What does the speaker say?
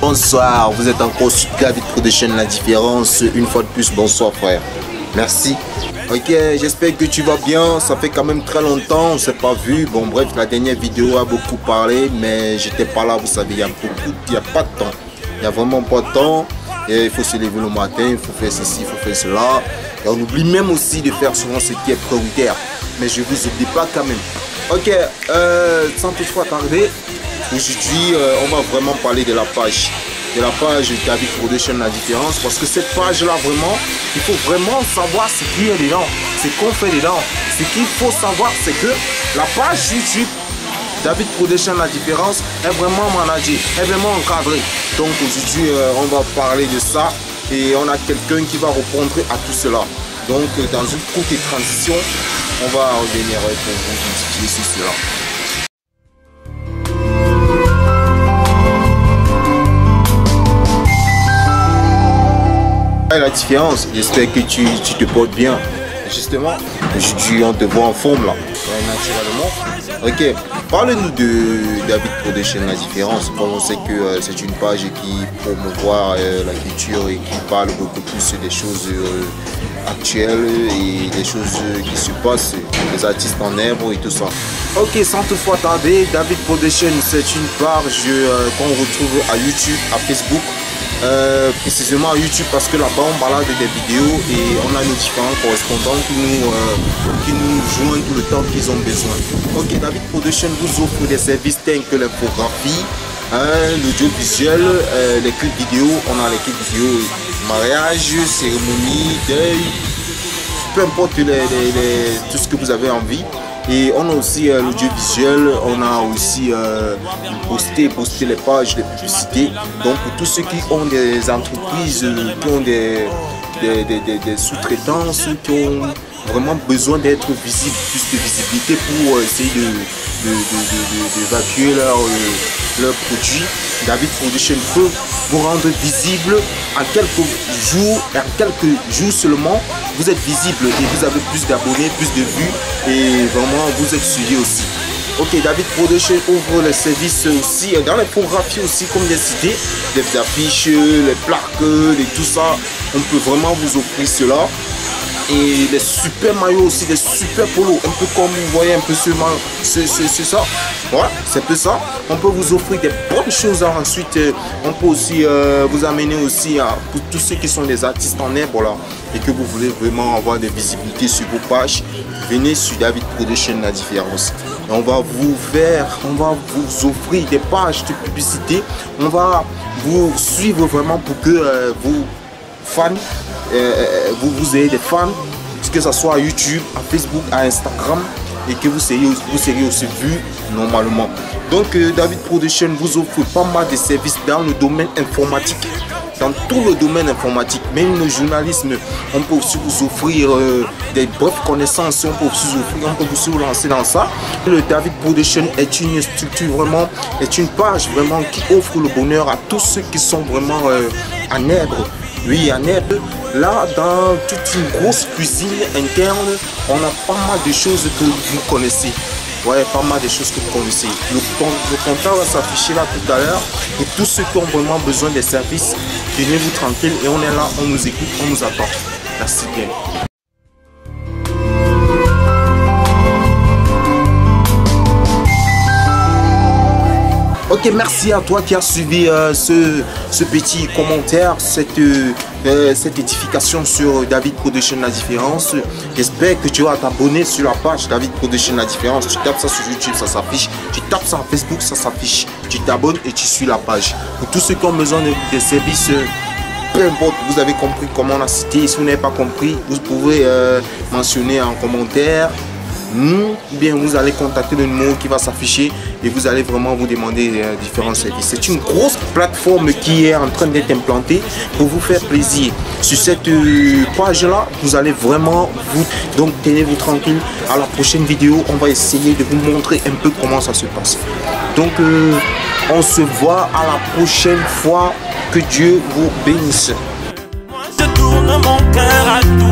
Bonsoir, vous êtes encore sur David Production La Différence. Une fois de plus, bonsoir frère. Merci. Ok, j'espère que tu vas bien. Ça fait quand même très longtemps, on s'est pas vu. Bon bref, la dernière vidéo a beaucoup parlé, mais j'étais pas là, vous savez, il y a pas de temps. Il n'y a vraiment pas de temps. Et il faut se lever le matin, il faut faire ceci, il faut faire cela. Et on oublie même aussi de faire souvent ce qui est prioritaire. Mais je vous oublie pas quand même. Ok, sans toutefois tarder, aujourd'hui on va vraiment parler de la page David Production La Différence, parce que cette page là vraiment, il faut vraiment savoir ce qui est dedans, ce qu'on fait dedans. Ce qu'il faut savoir, c'est que la page YouTube David Production La Différence est vraiment managée, est vraiment encadrée. Donc aujourd'hui on va parler de ça et on a quelqu'un qui va répondre à tout cela. Donc dans une courte transition, on va revenir pour vous expliquer sur cela. La différence, j'espère que tu te portes bien. Justement, aujourd'hui on te voit en forme là, naturellement. Ok, parle-nous de David Production La Différence. Bon, on sait que c'est une page qui promouvoit la culture et qui parle beaucoup plus des choses actuelles et des choses qui se passent, les artistes en herbe et tout ça. Ok, sans toutefois tarder, David Production, c'est une page qu'on retrouve à YouTube, à Facebook. Précisément à YouTube, parce que là-bas on balade des vidéos et on a nos différents correspondants qui nous joignent tout le temps qu'ils ont besoin. Ok, David Production vous offre des services tels que l'infographie, l'audiovisuel, les clips vidéo. On a les clips vidéo mariage, cérémonie, deuil, peu importe tout ce que vous avez envie. Et on a aussi l'audiovisuel, on a aussi poster les pages de publicité. Donc pour tous ceux qui ont des entreprises, qui ont des sous-traitances, qui ont vraiment besoin d'être visibles, plus de visibilité pour essayer d'évacuer leurs produits, David Production peut vous rendre visible en quelques jours seulement. Vous êtes visible et vous avez plus d'abonnés, plus de vues et vraiment vous êtes suivi aussi. Ok, David Production ouvre les services aussi dans l'infographie aussi, comme des cités, des affiches, les plaques, et tout ça. On peut vraiment vous offrir cela. Et des super maillots aussi, des super polos, un peu comme vous voyez un peu c'est ça. Voilà, c'est un peu ça. On peut vous offrir des bonnes choses. Ensuite, on peut aussi vous amener aussi pour tous ceux qui sont des artistes en herbe, voilà, et que vous voulez vraiment avoir des visibilités sur vos pages. Venez sur David Production La Différence. On va vous offrir des pages de publicité. On va vous suivre vraiment pour que vos fans, vous ayez des fans, que ce soit à YouTube, à Facebook, à Instagram, et que vous seriez aussi vu normalement. Donc David Production vous offre pas mal de services dans le domaine informatique, dans tout le domaine informatique, même le journalisme. On peut aussi vous offrir des brèves connaissances, on peut aussi vous lancer dans ça. Le David Production est une structure vraiment, est une page vraiment qui offre le bonheur à tous ceux qui sont vraiment en herbe. Oui, en herbe. Là, dans toute une grosse cuisine interne, on a pas mal de choses que vous connaissez. Ouais, pas mal de choses que vous connaissez. Le compteur va s'afficher là tout à l'heure. Et tous ceux qui ont vraiment besoin des services, tenez-vous tranquille et on est là, on nous écoute, on nous attend. Merci bien. Ok, merci à toi qui as suivi ce petit commentaire, cette édification sur David Production La Différence. J'espère que tu vas t'abonner sur la page David Production La Différence. Tu tapes ça sur YouTube, ça s'affiche. Tu tapes ça sur Facebook, ça s'affiche. Tu t'abonnes et tu suis la page. Pour tous ceux qui ont besoin de services, peu importe, vous avez compris comment on a cité. Si vous n'avez pas compris, vous pouvez mentionner en commentaire. Ou bien vous allez contacter le numéro qui va s'afficher et vous allez vraiment vous demander différents services. C'est une grosse plateforme qui est en train d'être implantée pour vous faire plaisir. Sur cette page là, vous allez vraiment donc tenez-vous tranquille. À la prochaine vidéo, on va essayer de vous montrer un peu comment ça se passe. Donc on se voit à la prochaine fois. Que Dieu vous bénisse. Moi je tourne mon cœur à tout.